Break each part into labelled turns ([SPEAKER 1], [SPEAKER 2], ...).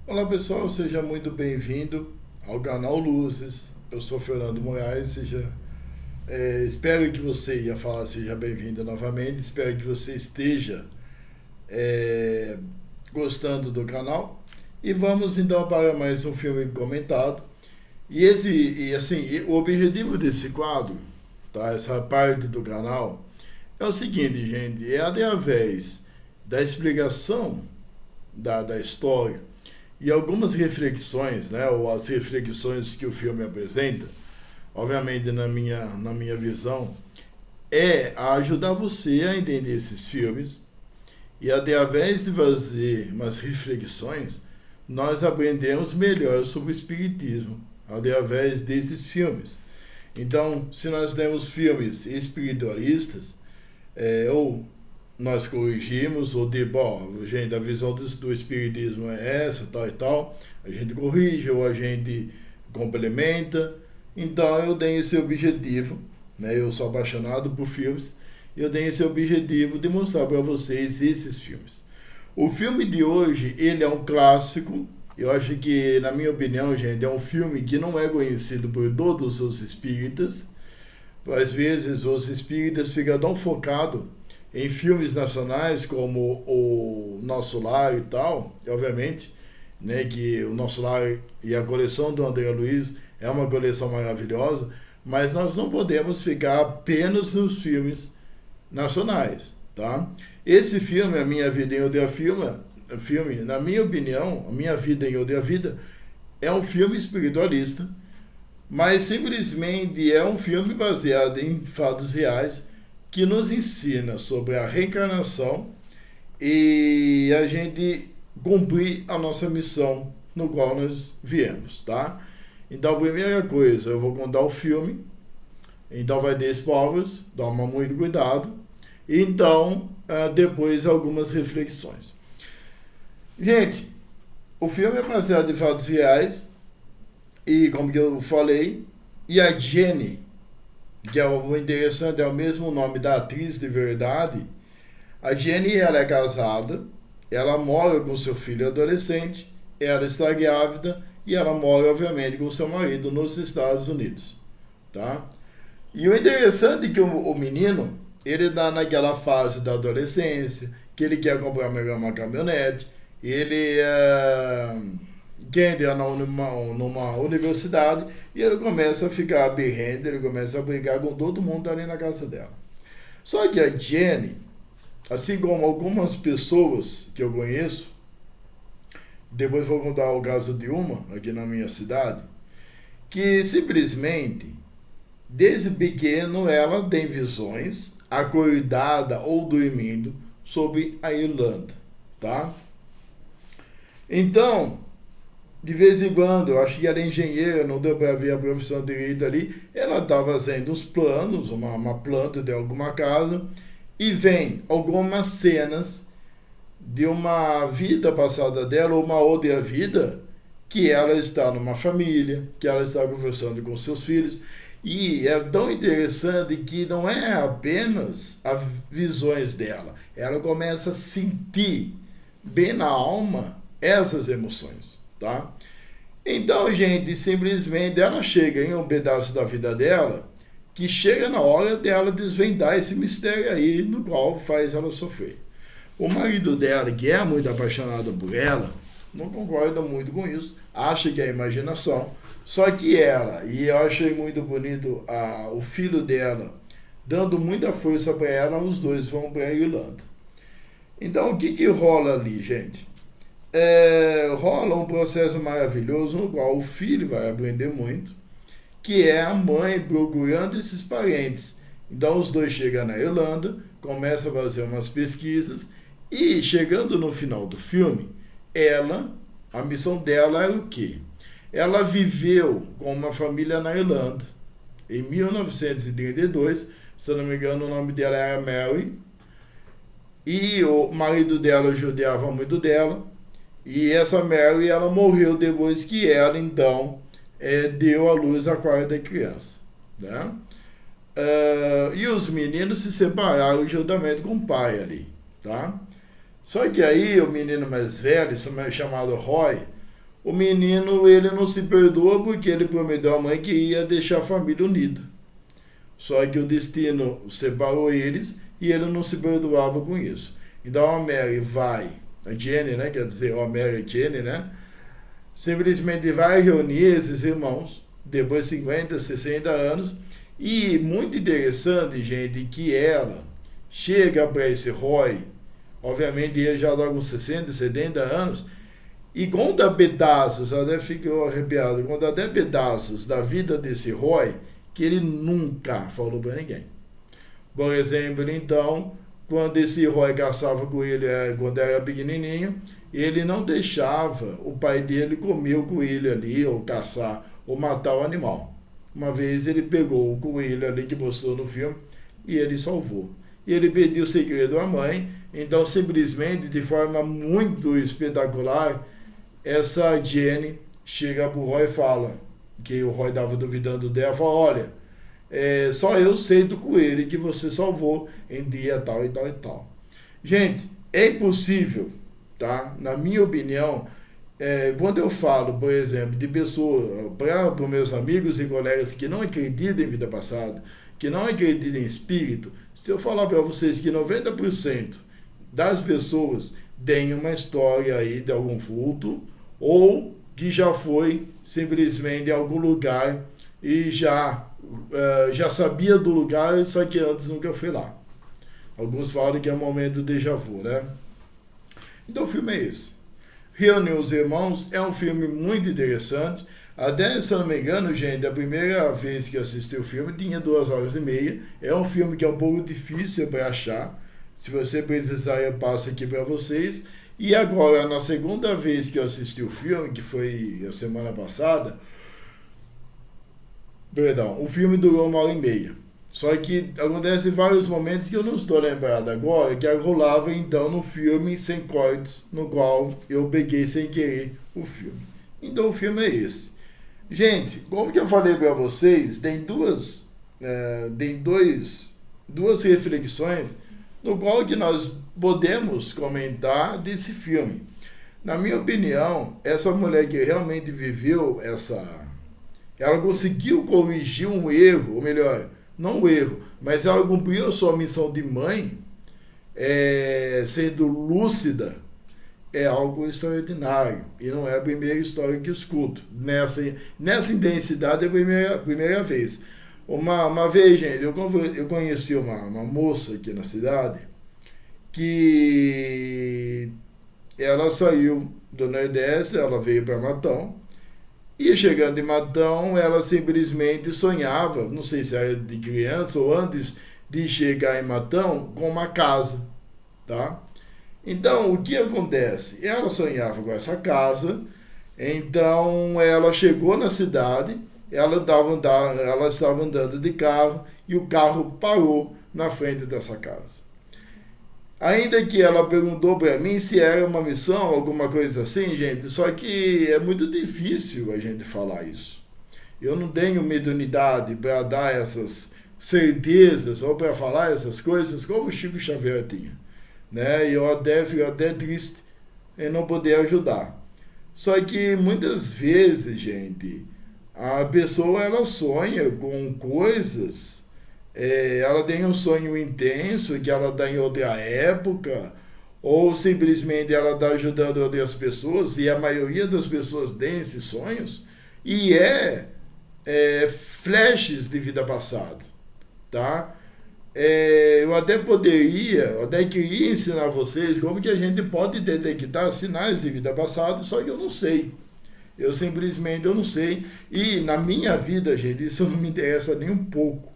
[SPEAKER 1] Olá pessoal, seja muito bem-vindo ao canal Luzes. Eu sou Fernando Moraes, espero que você, ia falar seja bem-vindo novamente, espero que você esteja é, gostando do canal. E vamos então para mais um filme comentado. O objetivo desse quadro, tá, essa parte do canal, é o seguinte, gente, é através da explicação da história e algumas reflexões, né, ou as reflexões que o filme apresenta, obviamente na minha visão, é ajudar você a entender esses filmes e através de fazer umas reflexões, nós aprendemos melhor sobre o espiritismo através desses filmes. Então, se nós temos filmes espiritualistas, ou nós corrigimos, ou gente, a visão do espiritismo é essa, tal e tal, a gente corrige ou a gente complementa. Então eu tenho esse objetivo, né? Eu sou apaixonado por filmes, e eu tenho esse objetivo de mostrar para vocês esses filmes. O filme de hoje, ele é um clássico. Eu acho que, na minha opinião, gente, é um filme que não é conhecido por todos os espíritas. Às vezes os espíritas ficam tão focados em filmes nacionais como o Nosso Lar e tal, e obviamente, né, que o Nosso Lar e a coleção do André Luiz é uma coleção maravilhosa, mas nós não podemos ficar apenas nos filmes nacionais, tá? Esse filme, A Minha Vida em Outra Filme, na minha opinião, A Minha Vida em Outra Vida, é um filme espiritualista, mas simplesmente é um filme baseado em fatos reais que nos ensina sobre a reencarnação e a gente cumprir a nossa missão no qual nós viemos, tá? Então, a primeira coisa, eu vou contar o filme, então vai ter spoilers, toma muito cuidado. Então, depois algumas reflexões. Gente, o filme é baseado em fatos reais e, como que eu falei, e a Jenny, que é o interessante, é o mesmo nome da atriz de verdade. A Jenny, ela é casada, ela mora com seu filho adolescente, ela está grávida e ela mora, obviamente, com seu marido nos Estados Unidos, tá? E o interessante é que o menino, ele está naquela fase da adolescência, que ele quer comprar uma caminhonete, ele quer entrar numa universidade e ele começa a ficar birrento, ele começa a brigar com todo mundo ali na casa dela. Só que a Jenny, assim como algumas pessoas que eu conheço, depois vou contar o caso de uma aqui na minha cidade, que simplesmente, desde pequeno, ela tem visões, acordada ou dormindo, sobre a Irlanda, tá? Então, de vez em quando, eu acho que ela é engenheira, não deu para ver a profissão direita ali, ela está fazendo os planos, uma planta de alguma casa, e vem algumas cenas de uma vida passada dela, ou uma outra vida, que ela está numa família, que ela está conversando com seus filhos, e é tão interessante que não é apenas as visões dela, ela começa a sentir bem na alma essas emoções, tá? Então, gente, simplesmente ela chega em um pedaço da vida dela que chega na hora dela desvendar esse mistério aí no qual faz ela sofrer. O marido dela, que é muito apaixonado por ela, não concorda muito com isso, acha que é imaginação, só que ela, e eu achei muito bonito o filho dela, dando muita força para ela, os dois vão para a Irlanda. Então, o que rola ali, gente? Rola um processo maravilhoso no qual o filho vai aprender muito, que é a mãe procurando esses parentes. Então os dois chegam na Irlanda, começam a fazer umas pesquisas e, chegando no final do filme, a missão dela era o quê? Ela viveu com uma família na Irlanda em 1932, se eu não me engano o nome dela era Mary, e o marido dela judiava muito dela. E essa Mary, ela morreu depois que ela, então, deu à luz a quarta criança, né? E os meninos se separaram juntamente com o pai ali, tá? Só que aí o menino mais velho, chamado Roy, o menino ele não se perdoa porque ele prometeu à mãe que ia deixar a família unida. Só que o destino separou eles e ele não se perdoava com isso. Então a Mary vai, a Jenny, né, quer dizer, a Mary e Jenny, né, simplesmente vai reunir esses irmãos, depois de 50, 60 anos, e muito interessante, gente, que ela chega para esse Roy, obviamente ele já está com 60, 70 anos, e conta pedaços, até ficou arrepiado, conta até pedaços da vida desse Roy, que ele nunca falou para ninguém. Por exemplo, então, quando esse Roy caçava coelho quando era pequenininho, ele não deixava o pai dele comer o coelho ali, ou caçar, ou matar o animal. Uma vez ele pegou o coelho ali que mostrou no filme e ele salvou. E ele pediu o segredo à mãe, então simplesmente, de forma muito espetacular, essa Jenny chega pro Roy e fala, que o Roy estava duvidando dela, fala, olha, só eu sei do coelho que você salvou em dia tal e tal e tal. Gente, é impossível, tá? Na minha opinião, quando eu falo, por exemplo, de pessoas, para os meus amigos e colegas que não acreditam em vida passada, que não acreditam em espírito, se eu falar para vocês que 90% das pessoas têm uma história aí de algum vulto, ou que já foi simplesmente em algum lugar e já sabia do lugar, só que antes nunca foi lá. Alguns falam que é um momento do déjà vu, né? Então o filme é esse. Reunir os Irmãos é um filme muito interessante. Até, se eu não me engano, gente, a primeira vez que eu assisti o filme tinha 2 horas e meia. É um filme que é um pouco difícil para achar. Se você precisar, eu passo aqui para vocês. E agora, na segunda vez que eu assisti o filme, que foi a semana passada, o filme durou 1 hora e meia. Só que acontece vários momentos que eu não estou lembrado agora, que rolava então no filme sem cortes, no qual eu peguei sem querer o filme. Então o filme é esse. Gente, como que eu falei para vocês, tem duas reflexões no qual que nós podemos comentar desse filme. Na minha opinião, essa mulher que realmente viveu ela conseguiu corrigir um erro, ou melhor, não um erro, mas ela cumpriu a sua missão de mãe, sendo lúcida, é algo extraordinário. E não é a primeira história que eu escuto. Nessa intensidade é a primeira vez. Uma vez, gente, eu conheci uma moça aqui na cidade que ela saiu do Nordeste, ela veio para Matão, e chegando em Matão, ela simplesmente sonhava, não sei se era de criança ou antes de chegar em Matão, com uma casa, tá? Então, o que acontece? Ela sonhava com essa casa, então ela chegou na cidade, ela estava andando de carro e o carro parou na frente dessa casa. Ainda que ela perguntou para mim se era uma missão, alguma coisa assim, gente, só que é muito difícil a gente falar isso. Eu não tenho mediunidade para dar essas certezas ou para falar essas coisas como o Chico Xavier tinha, né? E eu fico até triste em não poder ajudar. Só que muitas vezes, gente, a pessoa ela sonha com coisas, ela tem um sonho intenso que ela está em outra época, ou simplesmente ela está ajudando outras pessoas, e a maioria das pessoas tem esses sonhos, e flashes de vida passada, tá? Eu até queria ensinar vocês como que a gente pode detectar sinais de vida passada, só que eu não sei. Eu não sei. E na minha vida, gente, isso não me interessa nem um pouco.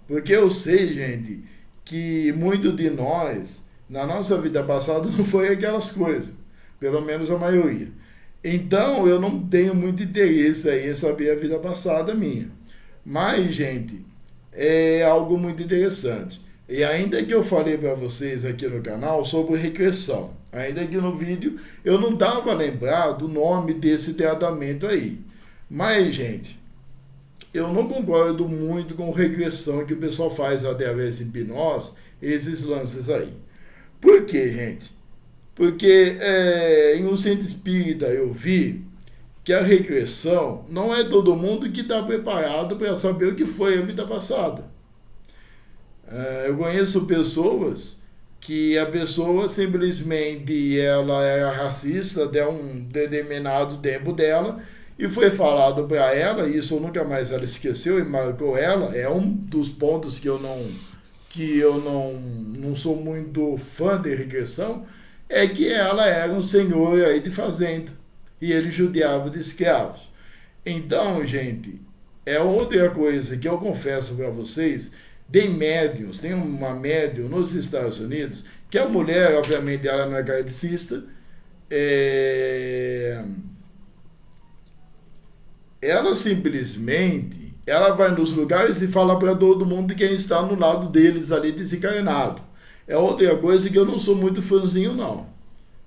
[SPEAKER 1] Porque eu sei, gente, que muito de nós, na nossa vida passada, não foi aquelas coisas. Pelo menos a maioria. Então, eu não tenho muito interesse aí em saber a vida passada minha. Mas, gente, é algo muito interessante. E ainda que eu falei para vocês aqui no canal sobre regressão, ainda que no vídeo eu não estava lembrado do nome desse tratamento aí. Mas, gente, eu não concordo muito com regressão que o pessoal faz através de hipnose, esses lances aí. Por quê, gente? Porque em um centro espírita eu vi que a regressão não é todo mundo que está preparado para saber o que foi a vida passada. Eu conheço pessoas que a pessoa simplesmente ela era racista até um determinado tempo dela e foi falado para ela, e isso nunca mais ela esqueceu e marcou ela. É um dos pontos que eu não sou muito fã de regressão, é que ela era um senhor aí de fazenda e ele judiava de escravos. Então, gente, é outra coisa que eu confesso para vocês. Tem médiums, tem uma médium nos Estados Unidos, que a mulher, obviamente, ela não é kardecista, ela simplesmente, ela vai nos lugares e fala para todo mundo quem está no lado deles ali desencarnado. É outra coisa que eu não sou muito fãzinho não,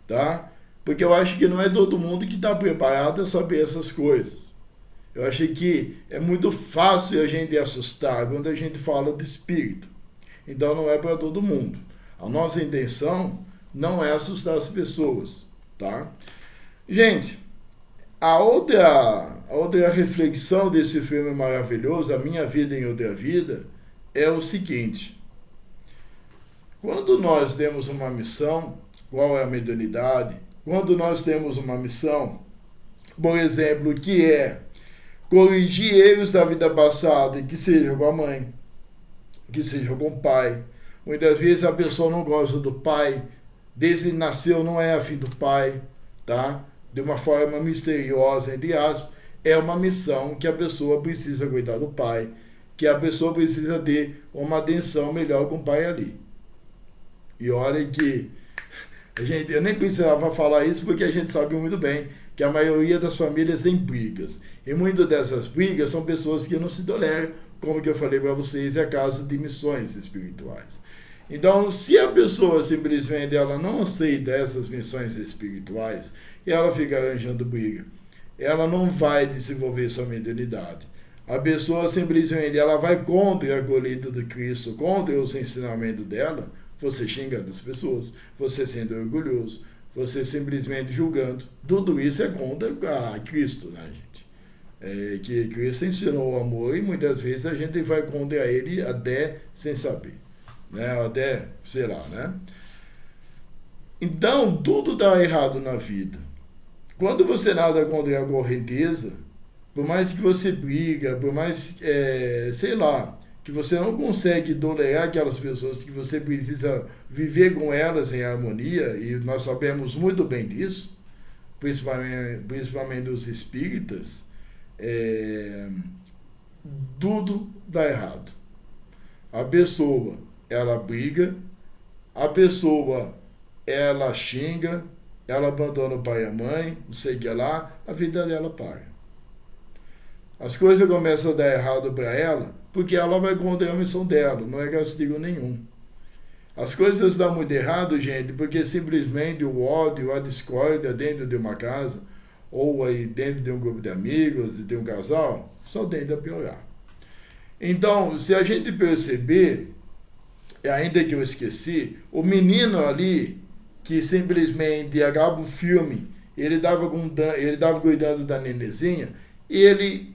[SPEAKER 1] tá? Porque eu acho que não é todo mundo que está preparado a saber essas coisas. Eu achei que é muito fácil a gente assustar quando a gente fala de espírito. Então não é para todo mundo. A nossa intenção não é assustar as pessoas, tá? Gente, a outra reflexão desse filme maravilhoso, A Minha Vida em Outra Vida, é o seguinte. Quando nós temos uma missão, qual é a mediunidade? Quando nós temos uma missão, por exemplo, que é corrigir erros da vida passada, que seja com a mãe, que seja com o pai. Muitas vezes a pessoa não gosta do pai, desde que nasceu não é afim do pai, tá? De uma forma misteriosa, entre aspas, é uma missão que a pessoa precisa cuidar do pai, que a pessoa precisa ter uma atenção melhor com o pai ali. E olha que eu nem precisava falar isso porque a gente sabe muito bem que a maioria das famílias tem brigas. E muitas dessas brigas são pessoas que não se toleram, como que eu falei para vocês, é caso de missões espirituais. Então, se a pessoa simplesmente ela não aceita essas missões espirituais e ela fica arranjando briga, ela não vai desenvolver sua mediunidade. A pessoa simplesmente ela vai contra a colheita de Cristo, contra os ensinamentos dela, você xingando as pessoas, você sendo orgulhoso, você simplesmente julgando. Tudo isso é contra a Cristo, né, gente? Que Cristo ensinou o amor e muitas vezes a gente vai contra ele até sem saber, né? Até, sei lá, né? Então, tudo está errado na vida. Quando você nada contra a correnteza, por mais que você briga, por mais, sei lá, que você não consegue tolerar aquelas pessoas que você precisa viver com elas em harmonia, e nós sabemos muito bem disso, principalmente os espíritas, tudo dá errado. A pessoa, ela briga, a pessoa, ela xinga, ela abandona o pai e a mãe, não sei o que lá, a vida dela para. As coisas começam a dar errado para ela, porque ela vai contra a missão dela, não é castigo nenhum. As coisas dão muito errado, gente, porque simplesmente o ódio, a discórdia dentro de uma casa, ou aí dentro de um grupo de amigos, de um casal, só tende a piorar. Então, se a gente perceber, ainda que eu esqueci, o menino ali, que simplesmente acaba o filme, ele estava cuidando da nenezinha, e ele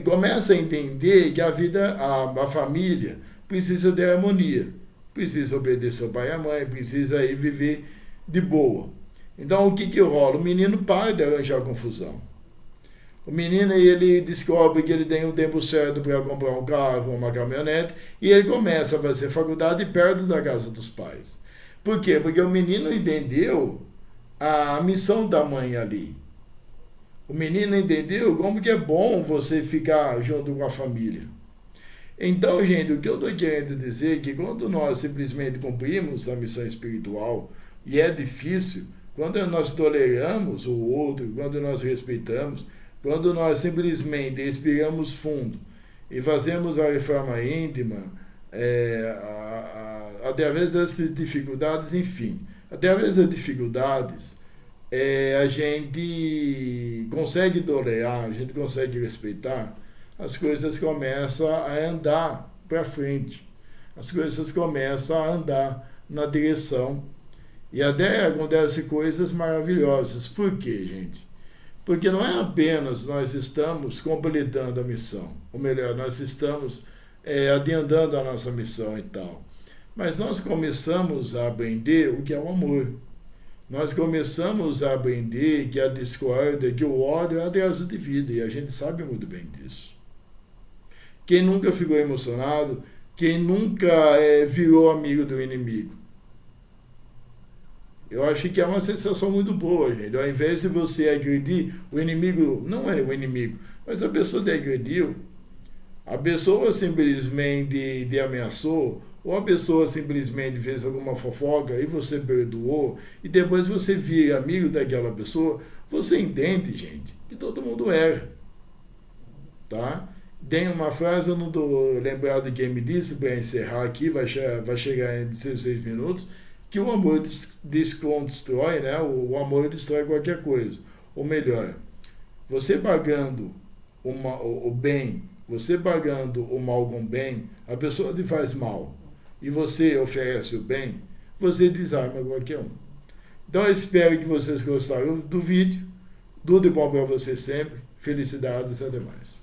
[SPEAKER 1] começa a entender que a vida, a família, precisa de harmonia, precisa obedecer ao pai e à mãe, precisa aí viver de boa. Então, o que rola? O menino para de arranjar confusão. O menino, ele descobre que ele tem o tempo certo para comprar um carro, uma caminhonete, e ele começa a fazer faculdade perto da casa dos pais. Por quê? Porque o menino entendeu a missão da mãe ali. O menino entendeu como que é bom você ficar junto com a família. Então, gente, o que eu estou querendo dizer é que quando nós simplesmente cumprimos a missão espiritual, e é difícil, quando nós toleramos o outro, quando nós respeitamos, quando nós simplesmente respiramos fundo e fazemos a reforma íntima, através dessas dificuldades, enfim, através das dificuldades, a gente consegue tolerar, a gente consegue respeitar, as coisas começam a andar para frente, as coisas começam a andar na direção, e até acontecem coisas maravilhosas. Por quê, gente? Porque não é apenas nós estamos completando a missão, ou melhor, nós estamos adiantando a nossa missão e tal. Mas nós começamos a aprender o que é o amor. Nós começamos a aprender que a discórdia, que o ódio é atraso de vida, e a gente sabe muito bem disso. Quem nunca ficou emocionado, quem nunca virou amigo do inimigo? Eu acho que é uma sensação muito boa, gente. Ao invés de você agredir, o inimigo não é o inimigo, mas a pessoa te agrediu, a pessoa simplesmente te ameaçou, ou a pessoa simplesmente fez alguma fofoca e você perdoou, e depois você vira amigo daquela pessoa, você entende, gente, que todo mundo erra. Tá? Tem uma frase, eu não estou lembrado de quem me disse, para encerrar aqui, vai chegar em 16 minutos, que o amor desconstrói, né? O amor destrói qualquer coisa. Ou melhor, você pagando o bem, você pagando o mal com bem, a pessoa te faz mal, e você oferece o bem, você desarma qualquer um. Então eu espero que vocês gostaram do vídeo. Tudo de bom para vocês sempre. Felicidades e até mais.